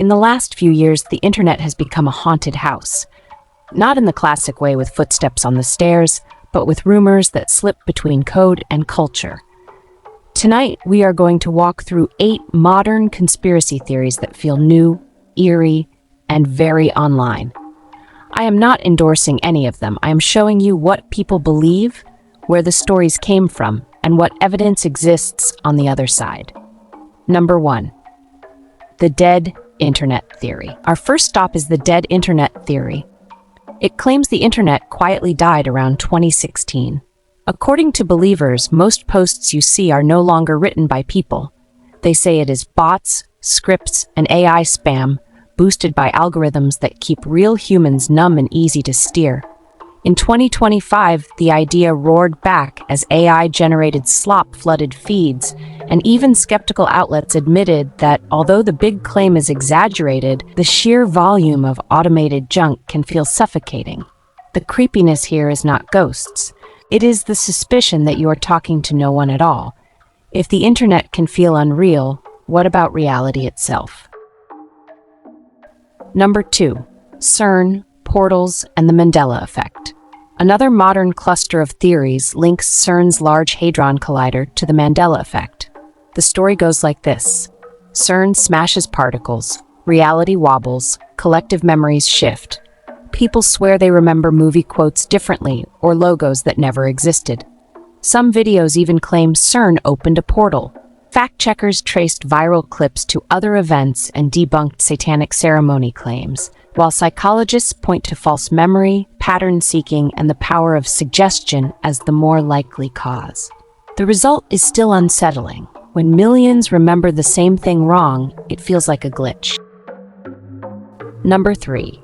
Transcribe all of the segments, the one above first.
In the last few years, the internet has become a haunted house. Not in the classic way with footsteps on the stairs, but with rumors that slip between code and culture. Tonight, we are going to walk through 8 modern conspiracy theories that feel new, eerie, and very online. I am not endorsing any of them. I am showing you what people believe, where the stories came from, and what evidence exists on the other side. Number 1. The dead internet theory. Our first stop is the dead internet theory. It claims the internet quietly died around 2016. According to believers, most posts you see are no longer written by people. They say it is bots, scripts, and AI spam, boosted by algorithms that keep real humans numb and easy to steer. In 2025, the idea roared back as AI-generated slop flooded feeds, and even skeptical outlets admitted that although the big claim is exaggerated, the sheer volume of automated junk can feel suffocating. The creepiness here is not ghosts. It is the suspicion that you are talking to no one at all. If the internet can feel unreal, what about reality itself? Number 2. CERN, portals, and the Mandela effect. Another modern cluster of theories links CERN's Large Hadron Collider to the Mandela effect. The story goes like this. CERN smashes particles, reality wobbles, collective memories shift. People swear they remember movie quotes differently or logos that never existed. Some videos even claim CERN opened a portal. Fact-checkers traced viral clips to other events and debunked satanic ceremony claims, while psychologists point to false memory, pattern seeking, and the power of suggestion as the more likely cause. The result is still unsettling. When millions remember the same thing wrong, it feels like a glitch. Number 3.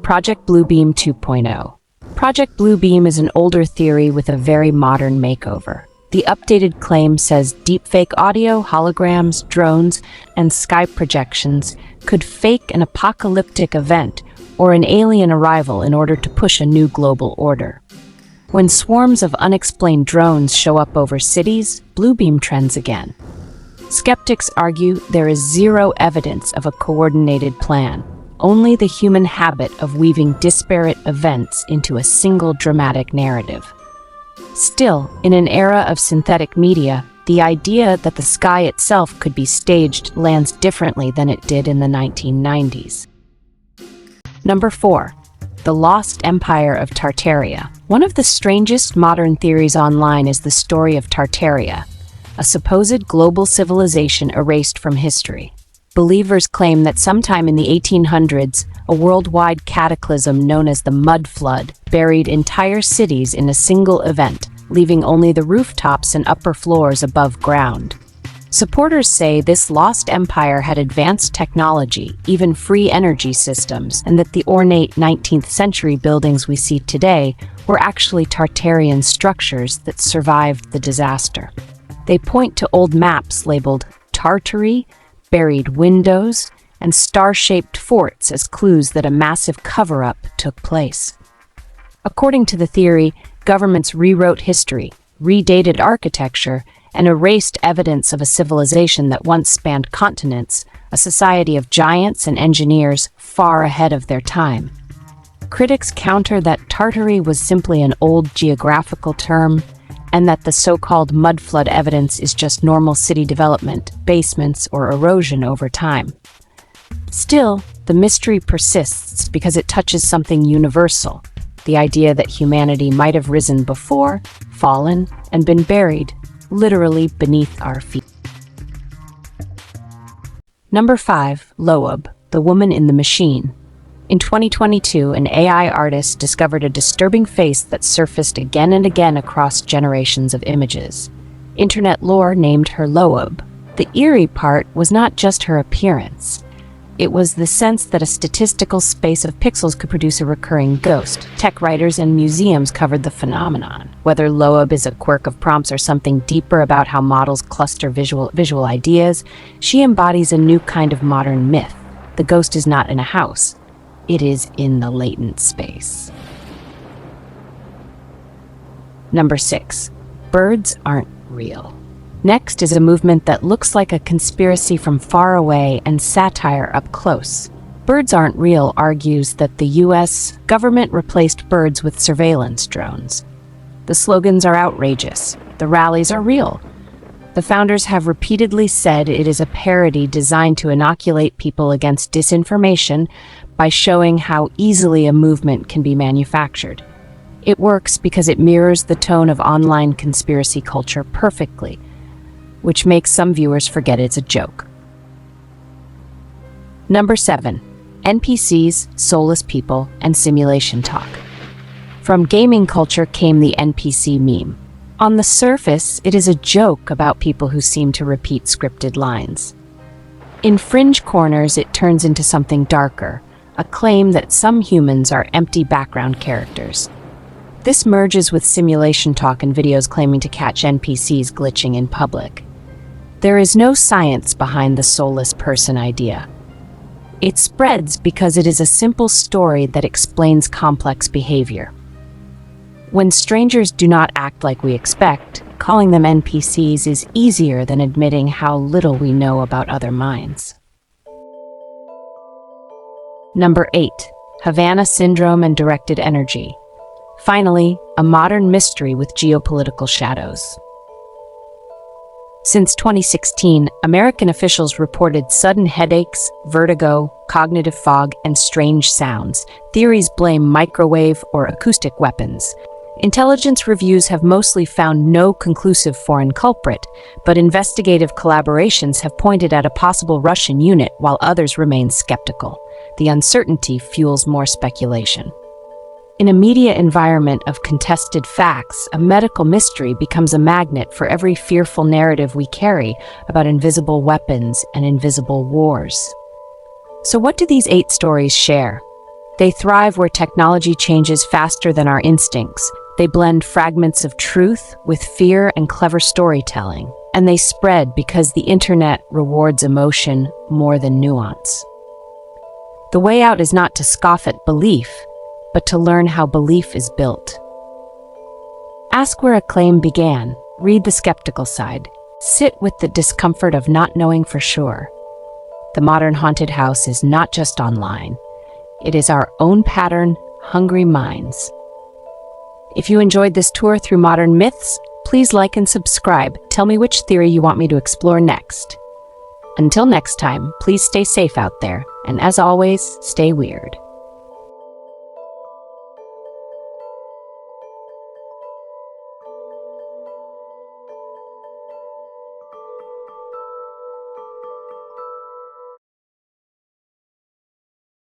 Project Bluebeam 2.0. Project Bluebeam is an older theory with a very modern makeover. The updated claim says deepfake audio, holograms, drones, and sky projections could fake an apocalyptic event or an alien arrival in order to push a new global order. When swarms of unexplained drones show up over cities, Bluebeam trends again. Skeptics argue there is zero evidence of a coordinated plan, only the human habit of weaving disparate events into a single dramatic narrative. Still, in an era of synthetic media, the idea that the sky itself could be staged lands differently than it did in the 1990s. Number 4. The Lost Empire of Tartaria. One of the strangest modern theories online is the story of Tartaria, a supposed global civilization erased from history. Believers claim that sometime in the 1800s, a worldwide cataclysm known as the Mud Flood buried entire cities in a single event, leaving only the rooftops and upper floors above ground. Supporters say this lost empire had advanced technology, even free energy systems, and that the ornate 19th century buildings we see today were actually Tartarian structures that survived the disaster. They point to old maps labeled Tartary, buried windows, and star-shaped forts as clues that a massive cover-up took place. According to the theory, governments rewrote history, redated architecture, and erased evidence of a civilization that once spanned continents, a society of giants and engineers far ahead of their time. Critics counter that Tartary was simply an old geographical term, and that the so-called mud flood evidence is just normal city development, basements, or erosion over time. Still, the mystery persists because it touches something universal, the idea that humanity might have risen before, fallen, and been buried, literally beneath our feet. Number 5. Loeb, the woman in the machine. In 2022, an AI artist discovered a disturbing face that surfaced again and again across generations of images. Internet lore named her Loeb. The eerie part was not just her appearance. It was the sense that a statistical space of pixels could produce a recurring ghost. Tech writers and museums covered the phenomenon. Whether Loeb is a quirk of prompts or something deeper about how models cluster visual ideas, she embodies a new kind of modern myth. The ghost is not in a house. It is in the latent space. Number 6. Birds aren't real. Next is a movement that looks like a conspiracy from far away and satire up close. Birds Aren't Real argues that the US government replaced birds with surveillance drones. The slogans are outrageous. The rallies are real. The founders have repeatedly said it is a parody designed to inoculate people against disinformation by showing how easily a movement can be manufactured. It works because it mirrors the tone of online conspiracy culture perfectly, which makes some viewers forget it's a joke. Number 7. NPCs, soulless people, and simulation talk. From gaming culture came the NPC meme. On the surface, it is a joke about people who seem to repeat scripted lines. In fringe corners, it turns into something darker, a claim that some humans are empty background characters. This merges with simulation talk and videos claiming to catch NPCs glitching in public. There is no science behind the soulless person idea. It spreads because it is a simple story that explains complex behavior. When strangers do not act like we expect, calling them NPCs is easier than admitting how little we know about other minds. Number 8. Havana Syndrome and Directed Energy. Finally, a modern mystery with geopolitical shadows. Since 2016, American officials reported sudden headaches, vertigo, cognitive fog, and strange sounds. Theories blame microwave or acoustic weapons. Intelligence reviews have mostly found no conclusive foreign culprit, but investigative collaborations have pointed at a possible Russian unit while others remain skeptical. The uncertainty fuels more speculation. In a media environment of contested facts, a medical mystery becomes a magnet for every fearful narrative we carry about invisible weapons and invisible wars. So what do these 8 stories share? They thrive where technology changes faster than our instincts. They blend fragments of truth with fear and clever storytelling. And they spread because the internet rewards emotion more than nuance. The way out is not to scoff at belief, but to learn how belief is built. Ask where a claim began, read the skeptical side, sit with the discomfort of not knowing for sure. The modern haunted house is not just online. It is our own pattern, hungry minds. If you enjoyed this tour through modern myths, please like and subscribe. Tell me which theory you want me to explore next. Until next time, please stay safe out there, and as always, stay weird.